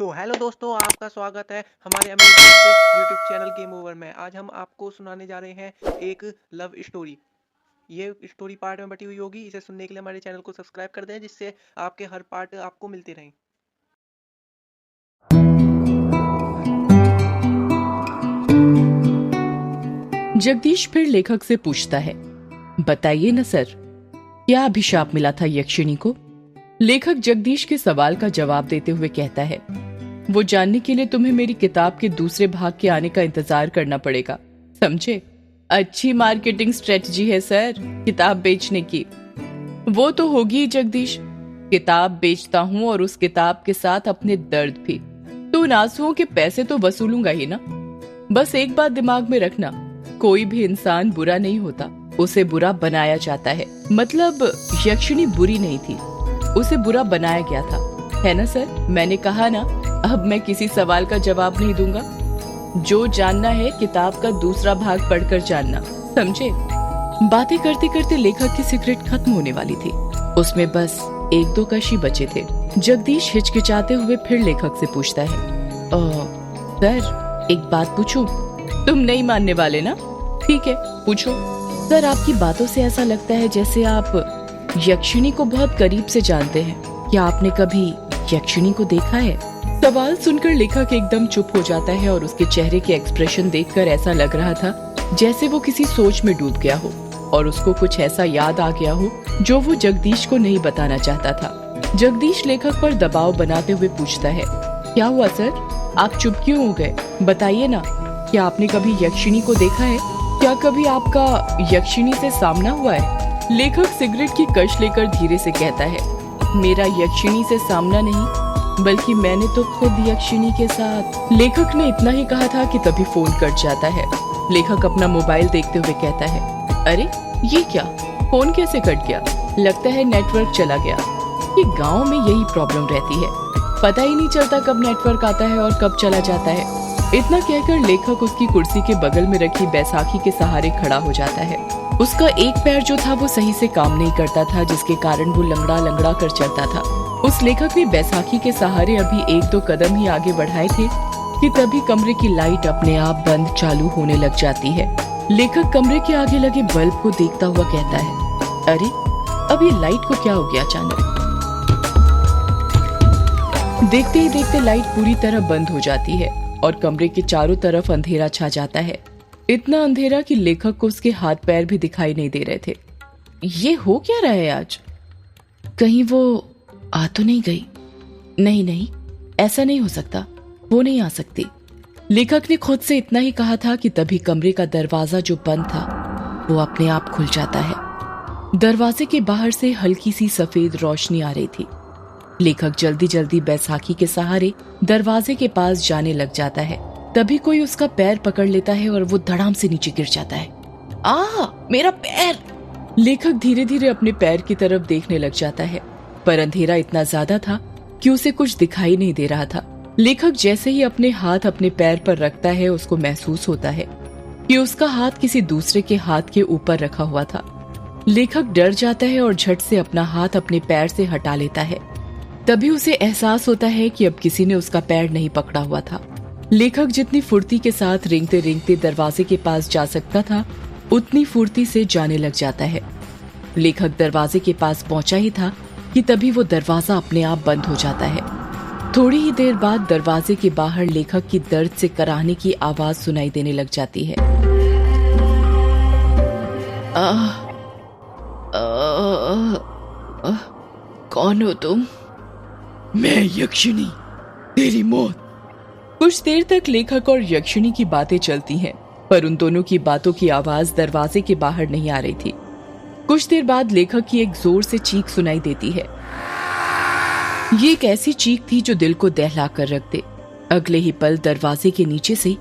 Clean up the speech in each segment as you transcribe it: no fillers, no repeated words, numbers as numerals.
तो हेलो दोस्तों, आपका स्वागत है हमारे amazing YouTube channel game over में। आज हम आपको सुनाने जा रहे हैं एक लव स्टोरी। ये स्टोरी पार्ट में बटी हुई होगी। इसे सुनने के लिए हमारे चैनल को सब्सक्राइब कर दें, जिससे आपके हर पार्ट आपको मिलते रहें। जगदीश फिर लेखक से पूछता है, बताइए न सर, क्या अभिशाप मिला था यक्षिणी को? लेखक जगदीश के सवाल का जवाब देते हुए कहता है, वो जानने के लिए तुम्हें मेरी किताब के दूसरे भाग के आने का इंतजार करना पड़ेगा, समझे? अच्छी मार्केटिंग स्ट्रेटजी है सर, किताब बेचने की। वो तो होगी ही जगदीश, किताब बेचता हूँ और उस किताब के साथ अपने दर्द भी। तो उन आंसुओं के पैसे तो वसूलूंगा ही ना। बस एक बात दिमाग में रखना, कोई भी इंसान बुरा नहीं होता, उसे बुरा बनाया जाता है। मतलब यक्षिणी बुरी नहीं थी, उसे बुरा बनाया गया था, है ना सर? मैंने कहा ना, अब मैं किसी सवाल का जवाब नहीं दूंगा। जो जानना है किताब का दूसरा भाग पढ़कर जानना, समझे? बातें करते करते लेखक की सिगरेट खत्म होने वाली थी। उसमें बस एक दो कश ही बचे थे। जगदीश हिचकिचाते हुए फिर लेखक से पूछता है, सर एक बात पूछूं? तुम नहीं मानने वाले ना? ठीक है, पूछो। सर आपकी बातों से ऐसा लगता है जैसे आप यक्षिणी को बहुत करीब से जानते हैं। क्या आपने कभी यक्षिणी को देखा है? सवाल सुनकर लेखक एकदम चुप हो जाता है और उसके चेहरे के एक्सप्रेशन देखकर ऐसा लग रहा था जैसे वो किसी सोच में डूब गया हो और उसको कुछ ऐसा याद आ गया हो जो वो जगदीश को नहीं बताना चाहता था। जगदीश लेखक पर दबाव बनाते हुए पूछता है, क्या हुआ सर, आप चुप क्यों हो गए? बताइए ना, क्या आपने कभी यक्षिणी को देखा है? क्या कभी आपका यक्षिणी से सामना हुआ है? लेखक सिगरेट की कश लेकर धीरे से कहता है, मेरा यक्षिणी से सामना नहीं, बल्कि मैंने तो खुद यक्षिणी के साथ। लेखक ने इतना ही कहा था कि तभी फोन कट जाता है। लेखक अपना मोबाइल देखते हुए कहता है, अरे ये क्या, फोन कैसे कट गया? लगता है नेटवर्क चला गया। ये गांव में यही प्रॉब्लम रहती है, पता ही नहीं चलता कब नेटवर्क आता है और कब चला जाता है। इतना कहकर लेखक उसकी कुर्सी के बगल में रखी बैसाखी के सहारे खड़ा हो जाता है। उसका एक पैर जो था वो सही से काम नहीं करता था, जिसके कारण वो लंगड़ा लंगड़ा कर चलता था। उस लेखक ने बैसाखी के सहारे अभी एक दो कदम ही आगे बढ़ाए थे कि तभी कमरे की लाइट अपने आप बंद चालू होने लग जाती है। लेखक कमरे के आगे लगे बल्ब को देखता हुआ कहता है, अरे अब ये लाइट को क्या हो गया अचानक? देखते ही देखते लाइट पूरी तरह बंद हो जाती है और कमरे के चारों तरफ अंधेरा छा जाता है। इतना अंधेरा कि लेखक को उसके हाथ पैर भी दिखाई नहीं दे रहे थे। ये हो क्या रहा है आज? कहीं वो आ तो नहीं गई? नहीं नहीं, ऐसा नहीं हो सकता, वो नहीं आ सकती। लेखक ने खुद से इतना ही कहा था कि तभी कमरे का दरवाजा जो बंद था वो अपने आप खुल जाता है। दरवाजे के बाहर से हल्की सी सफेद रोशनी आ रही थी। लेखक जल्दी जल्दी बैसाखी के सहारे दरवाजे के पास जाने लग जाता है। तभी कोई उसका पैर पकड़ लेता है और वो धड़ाम से नीचे गिर जाता है। मेरा पैर! लेखक धीरे धीरे अपने पैर की तरफ देखने लग जाता है, पर अंधेरा इतना ज्यादा था कि उसे कुछ दिखाई नहीं दे रहा था। लेखक जैसे ही अपने हाथ अपने पैर पर रखता है, उसको महसूस होता है कि उसका हाथ किसी दूसरे के हाथ के ऊपर रखा हुआ था। लेखक डर जाता है और झट से अपना हाथ अपने पैर से हटा लेता है। तभी उसे एहसास होता है कि अब किसी ने उसका पैर नहीं पकड़ा हुआ था। लेखक जितनी फुर्ती के साथ रेंगते रेंगते दरवाजे के पास जा सकता था, उतनी फुर्ती से जाने लग जाता है। लेखक दरवाजे के पास पहुंचा ही था कि तभी वो दरवाजा अपने आप बंद हो जाता है। थोड़ी ही देर बाद दरवाजे के बाहर लेखक की दर्द से कराहने की आवाज सुनाई देने लग जाती है। कौन हो तुम? मैं यक्षिणी, तेरी मौत। कुछ देर तक लेखक और यक्षिणी की बातें चलती हैं, पर उन दोनों की बातों की आवाज दरवाजे के बाहर नहीं आ रही थी। कुछ देर बाद लेखक की एक जोर से चीख सुनाई देती है। ये एक ऐसी चीख थी जो दिल को दहला कर रख दे। अगले ही पल दरवाजे के नीचे से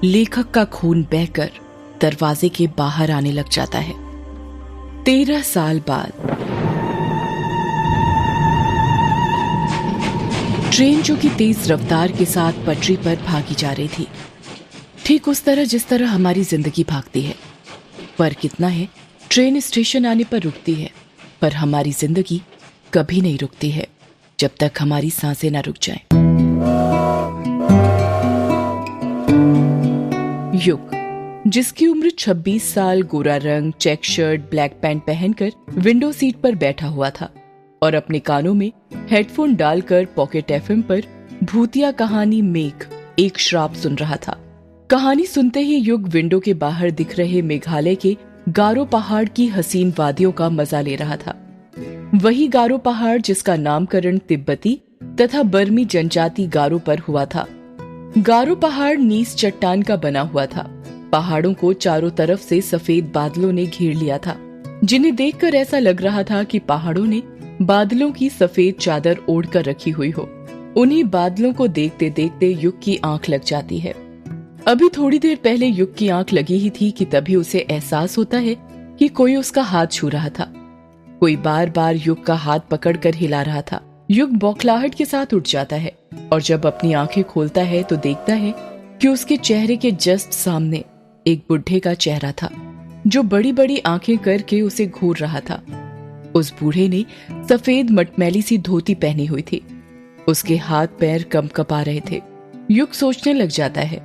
लेखक का खून बहकर दरवाजे के बाहर आने लग जाता है। 13 साल बाद ट्रेन जो कि तेज रफ्तार के साथ पटरी पर भागी जा रही थी, ठीक उस तरह जिस तरह हमारी जिंदगी भागती है। पर कितना है, ट्रेन स्टेशन आने पर रुकती है, पर हमारी जिंदगी कभी नहीं रुकती है जब तक हमारी सांसें ना रुक जाएं। युग, जिसकी उम्र 26 साल, गोरा रंग, चेक शर्ट, ब्लैक पैंट पहनकर विंडो सीट पर बैठा हुआ था और अपने कानों में हेडफोन डालकर पॉकेट एफएम पर भूतिया कहानी मेघ एक श्राप सुन रहा था। कहानी सुनते ही युग विंडो के बाहर दिख रहे मेघालय के गारो पहाड़ की हसीन वादियों का मजा ले रहा था। वही गारो पहाड़ जिसका नामकरण तिब्बती तथा बर्मी जनजाति गारो पर हुआ था। गारो पहाड़ नीस चट्टान का बना हुआ था। पहाड़ों को चारों तरफ से सफेद बादलों ने घेर लिया था, जिन्हें देखकर ऐसा लग रहा था कि पहाड़ों ने बादलों की सफेद चादर ओढ़ कर रखी हुई हो। उन्हीं बादलों को देखते देखते युग की आंख लग जाती है। अभी थोड़ी देर पहले युग की आंख लगी ही थी कि तभी उसे एहसास होता है कि कोई उसका हाथ छू रहा था। कोई बार बार युग का हाथ पकड़कर हिला रहा था। युग बौखलाहट के साथ उठ जाता है और जब अपनी आंखें खोलता है तो देखता है कि उसके चेहरे के जस्ट सामने एक बुढ़े का चेहरा था, जो बड़ी बड़ी आंखें करके उसे घूर रहा था। उस बूढ़े ने सफेद मटमैली सी धोती पहनी हुई थी। उसके हाथ पैर कंपकपा रहे थे। युग सोचने लग जाता है,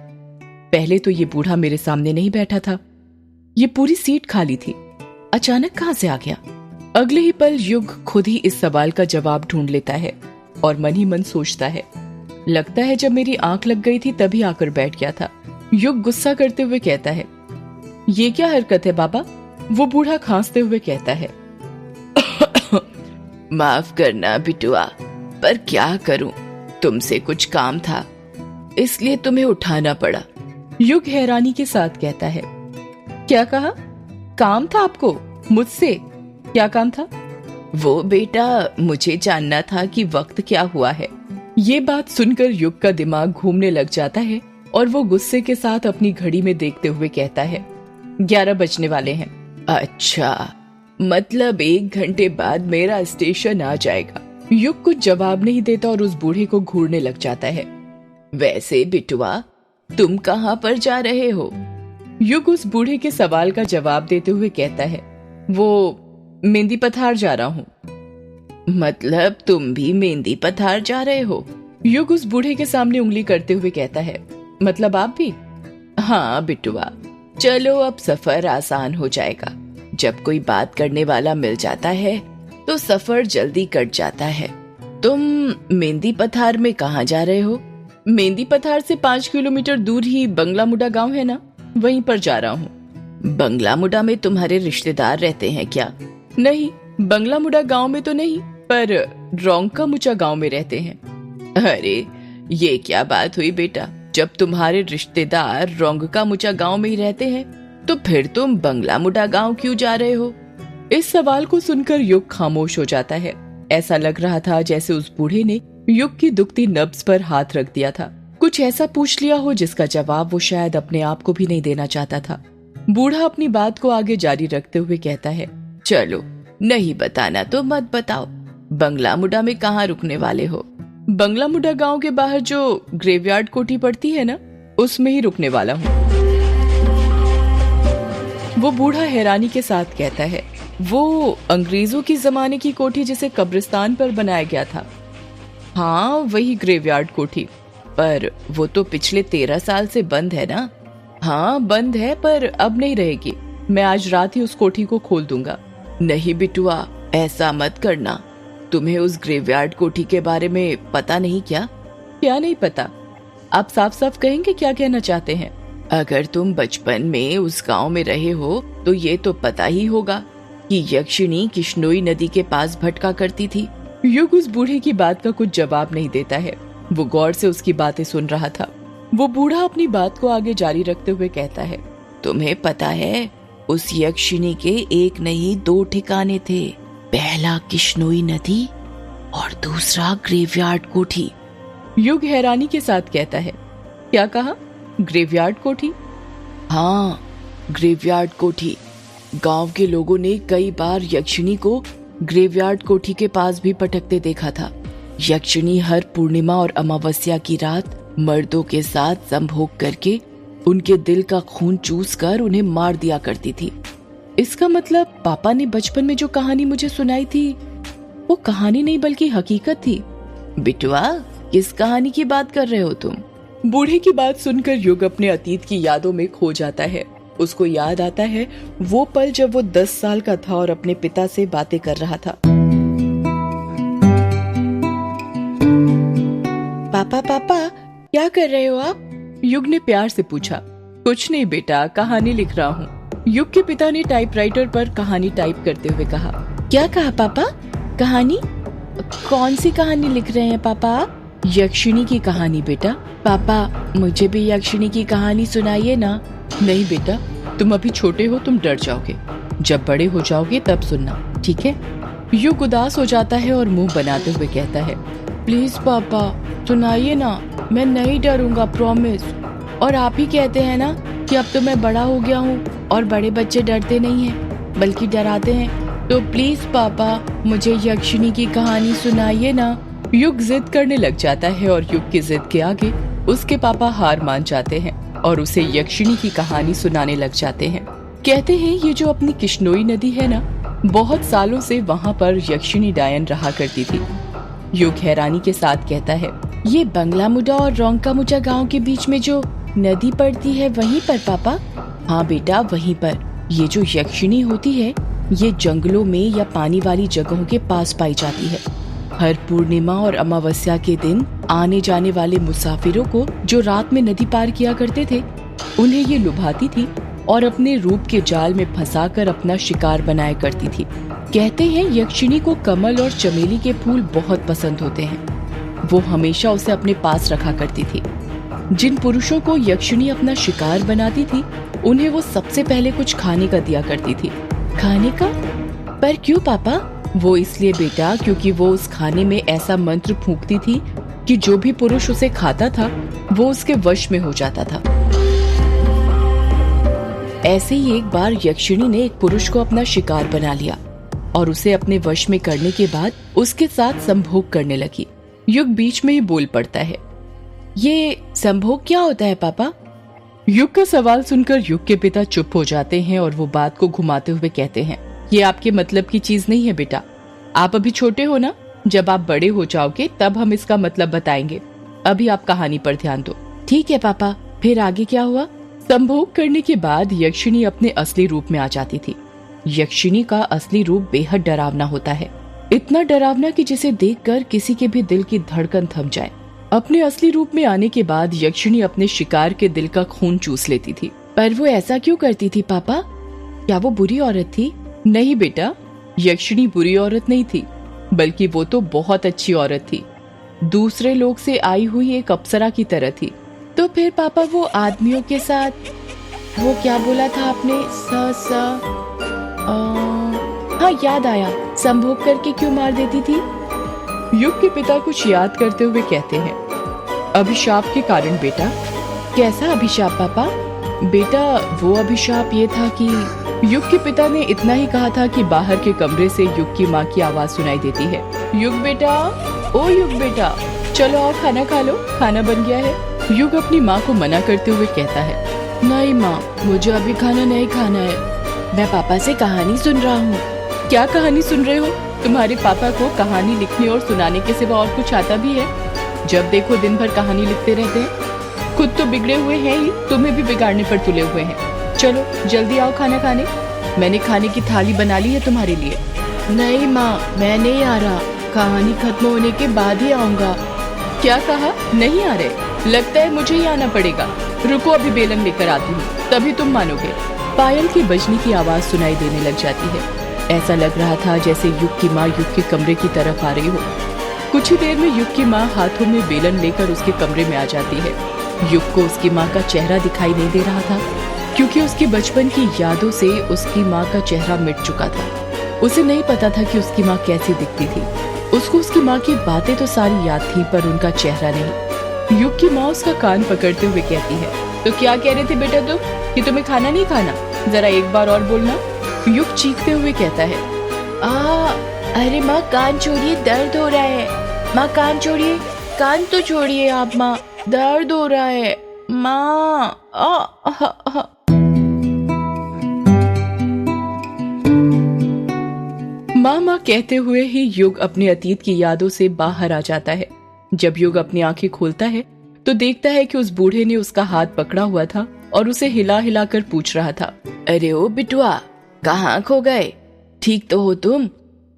पहले तो ये बूढ़ा मेरे सामने नहीं बैठा था, ये पूरी सीट खाली थी, अचानक कहां से आ गया? अगले ही पल युग खुद ही इस सवाल का जवाब ढूंढ लेता है और मन ही मन सोचता है, लगता है जब मेरी आंख लग गई थी तभी आकर बैठ गया था। युग गुस्सा करते हुए कहता है, ये क्या हरकत है बाबा? वो बूढ़ा खांसते हुए कहता है, माफ करना बिटुआ, पर क्या करूं, तुमसे कुछ काम था इसलिए तुम्हें उठाना पड़ा। युग हैरानी के साथ कहता है, क्या कहा? काम था आपको मुझसे? क्या काम था? वो बेटा, मुझे जानना था कि वक्त क्या हुआ है। ये बात सुनकर युग का दिमाग घूमने लग जाता है और वो गुस्से के साथ अपनी घड़ी में देखते हुए कहता है, 11 बजने वाले हैं। अच्छा, मतलब 1 घंटे बाद मेरा स्टेशन आ जाएगा। युग कुछ जवाब नहीं देता और उस बूढ़े को घूरने लग जाता है। वैसे बिटुआ, तुम कहाँ पर जा रहे हो? युग उस बूढ़े के सवाल का जवाब देते हुए कहता है, वो मेहंदी पथार जा रहा हूँ। मतलब तुम भी मेहंदी पथार जा रहे हो? युग उस बूढ़े के सामने उंगली करते हुए कहता है, मतलब आप भी? हाँ बिटुआ, चलो अब सफर आसान हो जाएगा। जब कोई बात करने वाला मिल जाता है तो सफर जल्दी कट जाता है। तुम मेहंदी पथार में कहाँ जा रहे हो? मेहंदी पथार से 5 किलोमीटर दूर ही बंगला मुडा गांव है ना, वहीं पर जा रहा हूँ। बंगला मुडा में तुम्हारे रिश्तेदार रहते हैं क्या? नहीं, बंगला मुडा गांव में तो नहीं, पर रोंका मुचा गांव में रहते हैं। अरे ये क्या बात हुई बेटा, जब तुम्हारे रिश्तेदार रोंगका मुचा गांव में ही रहते हैं तो फिर तुम बंगला मुडा गांव क्यों जा रहे हो? इस सवाल को सुनकर युग खामोश हो जाता है। ऐसा लग रहा था जैसे उस बूढ़े ने युग की दुखती नब्ज पर हाथ रख दिया था, कुछ ऐसा पूछ लिया हो जिसका जवाब वो शायद अपने आप को भी नहीं देना चाहता था। बूढ़ा अपनी बात को आगे जारी रखते हुए कहता है, चलो नहीं बताना तो मत बताओ, बंगला मुडा में कहाँ रुकने वाले हो? बंगला मुडा गांव के बाहर जो ग्रेवयार्ड कोठी पड़ती है ना, उसमें ही रुकने वाला हूँ। वो बूढ़ा हैरानी के साथ कहता है, वो अंग्रेजों की जमाने की कोठी जिसे कब्रिस्तान पर बनाया गया था? हाँ, वही ग्रेवयार्ड कोठी, पर वो तो पिछले 13 साल से बंद है ना? हाँ बंद है, पर अब नहीं रहेगी। मैं आज रात ही उस कोठी को खोल दूंगा। नहीं बिटुआ, ऐसा मत करना। तुम्हें उस ग्रेवयार्ड कोठी के बारे में पता नहीं क्या? क्या नहीं पता? आप साफ साफ कहेंगे क्या कहना चाहते हैं? अगर तुम बचपन में उस गांव में रहे हो तो ये तो पता ही होगा कि यक्षिणी किश्नोई नदी के पास भटका करती थी। युग उस बूढ़े की बात का कुछ जवाब नहीं देता है। वो गौर से उसकी बातें सुन रहा था। वो बूढ़ा अपनी बात को आगे जारी रखते हुए कहता है, तुम्हें पता है उस यक्षिणी के 1 नहीं 2 ठिकाने थे। पहला किश्नोई नदी और दूसरा ग्रेवयार्ड कोठी। युग हैरानी के साथ कहता है, क्या कहा? ग्रेवयार्ड कोठी? हाँ, ग्रेवयार्ड कोठी। गांव के लोगों ने कई बार यक्षिणी को ग्रेवयार्ड कोठी के पास भी भटकते देखा था। यक्षिणी हर पूर्णिमा और अमावस्या की रात मर्दों के साथ संभोग करके उनके दिल का खून चूस कर उन्हें मार दिया करती थी। इसका मतलब पापा ने बचपन में जो कहानी मुझे सुनाई थी वो कहानी नहीं बल्कि हकीकत थी। बिटुआ, किस कहानी की बात कर रहे हो तुम? बूढ़े की बात सुनकर युग अपने अतीत की यादों में खो जाता है। उसको याद आता है वो पल जब वो 10 साल का था और अपने पिता से बातें कर रहा था। पापा पापा क्या कर रहे हो आप? युग ने प्यार से पूछा। कुछ नहीं बेटा, कहानी लिख रहा हूँ। युग के पिता ने टाइपराइटर पर कहानी टाइप करते हुए कहा। क्या कहा पापा? कहानी? कौन सी कहानी लिख रहे हैं पापा आप? यक्षिणी की कहानी बेटा। पापा मुझे भी यक्षिणी की कहानी सुनाइए ना। नहीं बेटा, तुम अभी छोटे हो, तुम डर जाओगे। जब बड़े हो जाओगे तब सुनना, ठीक है? युग उदास हो जाता है और मुंह बनाते हुए कहता है, प्लीज पापा सुनाइए ना, मैं नहीं डरूंगा, प्रॉमिस। और आप ही कहते हैं ना कि अब तो मैं बड़ा हो गया हूँ और बड़े बच्चे डरते नहीं हैं बल्कि डराते हैं, तो प्लीज पापा मुझे यक्षिणी की कहानी सुनाइए ना। युग जिद करने लग जाता है और युग की जिद के आगे उसके पापा हार मान जाते हैं और उसे यक्षिणी की कहानी सुनाने लग जाते हैं। कहते हैं ये जो अपनी किश्नोई नदी है ना, बहुत सालों से वहाँ पर यक्षिणी डायन रहा करती थी। युग हैरानी के साथ कहता है, ये बंगलामुडा और रोंकामुडा गांव के बीच में जो नदी पड़ती है वहीं पर पापा? हाँ बेटा, वहीं पर। ये जो यक्षिणी होती है ये जंगलों में या पानी वाली जगहों के पास पाई जाती है। हर पूर्णिमा और अमावस्या के दिन आने जाने वाले मुसाफिरों को जो रात में नदी पार किया करते थे, उन्हें ये लुभाती थी और अपने रूप के जाल में फंसाकर अपना शिकार बनाया करती थी। कहते हैं यक्षिणी को कमल और चमेली के फूल बहुत पसंद होते हैं। वो हमेशा उसे अपने पास रखा करती थी। जिन पुरुषों को यक्षिणी अपना शिकार बनाती थी, उन्हें वो सबसे पहले कुछ खाने का दिया करती थी। खाने का? पर क्यों पापा? वो इसलिए बेटा, क्योंकि वो उस खाने में ऐसा मंत्र फूंकती थी कि जो भी पुरुष उसे खाता था वो उसके वश में हो जाता था। ऐसे ही एक बार यक्षिणी ने एक पुरुष को अपना शिकार बना लिया और उसे अपने वश में करने के बाद उसके साथ संभोग करने लगी। युग बीच में ही बोल पड़ता है, ये संभोग क्या होता है पापा? युग का सवाल सुनकर युग के पिता चुप हो जाते हैं और वो बात को घुमाते हुए कहते हैं, ये आपके मतलब की चीज नहीं है बेटा। आप अभी छोटे हो ना, जब आप बड़े हो जाओगे तब हम इसका मतलब बताएंगे। अभी आप कहानी पर ध्यान दो। ठीक है पापा, फिर आगे क्या हुआ? संभोग करने के बाद यक्षिणी अपने असली रूप में आ जाती थी। यक्षिणी का असली रूप बेहद डरावना होता है, इतना डरावना कि जिसे देखकर किसी के भी दिल की धड़कन थम जाए। अपने असली रूप में आने के बाद यक्षिणी अपने शिकार के दिल का खून चूस लेती थी। पर वो ऐसा क्यों करती थी पापा? क्या वो बुरी औरत थी? नहीं बेटा, यक्षिणी बुरी औरत नहीं थी, बल्कि वो तो बहुत अच्छी औरत थी। दूसरे लोग से आई हुई एक अप्सरा की तरह थी। तो फिर पापा वो आदमियों के साथ, वो क्या बोला था आपने? हाँ याद आया, संभोग करके क्यों मार देती थी? युग के पिता कुछ याद करते हुए कहते हैं, अभिशाप के कारण बेटा। कैसा अभिशाप पापा? बेटा वो अभिशाप ये था कि युग के पिता ने इतना ही कहा था कि बाहर के कमरे से युग की माँ की आवाज सुनाई देती है, युग बेटा, ओ युग बेटा, चलो आओ खाना खा लो, खाना बन गया है। युग अपनी माँ को मना करते हुए कहता है, नहीं माँ, मुझे अभी खाना नहीं खाना है, मैं पापा से कहानी सुन रहा हूँ। क्या कहानी सुन रहे हो? तुम्हारे पापा को कहानी लिखने और सुनाने के सिवा और कुछ आता भी है? जब देखो दिन भर कहानी लिखते रहते हैं। खुद तो बिगड़े हुए हैं ही, तुम्हें भी बिगाड़ने पर तुले हुए हैं। चलो जल्दी आओ खाना खाने, मैंने खाने की थाली बना ली है तुम्हारे लिए। नहीं माँ, मैं नहीं आ रहा, कहानी खत्म होने के बाद ही आऊँगा। क्या कहा? नहीं आ रहे? लगता है मुझे ही आना पड़ेगा। रुको, अभी बेलन लेकर आती हूँ, तभी तुम मानोगे। पायल की बजने की आवाज सुनाई देने लग जाती है। ऐसा लग रहा था जैसे युग की माँ युग के कमरे की तरफ आ रही हो। कुछ ही देर में युग की माँ हाथों में बेलन लेकर उसके कमरे में आ जाती है। युग को उसकी माँ का चेहरा दिखाई नहीं दे रहा था, क्योंकि उसकी बचपन की यादों से उसकी माँ का चेहरा मिट चुका था। उसे नहीं पता था कि उसकी माँ कैसी दिखती थी। उसको उसकी माँ की बातें तो सारी याद थी, पर उनका चेहरा नहीं। युग की माँ उसका कान पकड़ते हुए कहती है, तो क्या कह रहे थे बेटा तुम, कि तुम्हें खाना नहीं खाना? जरा एक बार और बोलना। युग चीखते हुए कहता है, अरे माँ कान छोड़िए, दर्द हो रहा है। माँ कान छोड़िए, कान तो छोड़िए आप माँ, दर्द हो रहा है माँ। माँ कहते हुए ही युग अपने अतीत की यादों से बाहर आ जाता है। जब युग अपनी आंखें खोलता है तो देखता है कि उस बूढ़े ने उसका हाथ पकड़ा हुआ था और उसे हिला हिला कर पूछ रहा था, अरे ओ बिटुआ, कहाँ खो गए? ठीक तो हो तुम?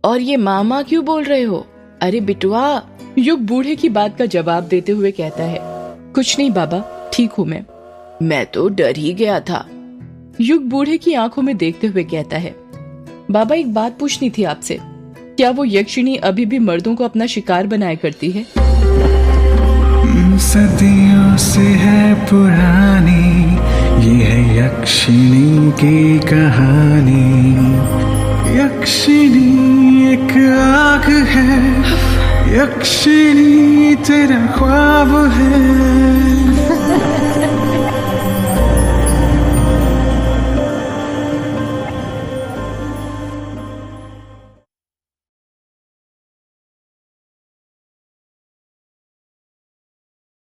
और ये मामा क्यों बोल रहे हो? अरे बिटुआ। युग बूढ़े की बात का जवाब देते हुए कहता है, कुछ नहीं बाबा, ठीक हूँ मैं तो डर ही गया था। युग बूढ़े की आंखों में देखते हुए कहता है, बाबा एक बात पूछनी थी आपसे, क्या वो यक्षिणी अभी भी मर्दों को अपना शिकार बनाया करती है? सदियों से है पुरानी ये है यक्षिणी की कहानी। यक्षिणी एक आग है, यक्षिणी तेरा ख्वाब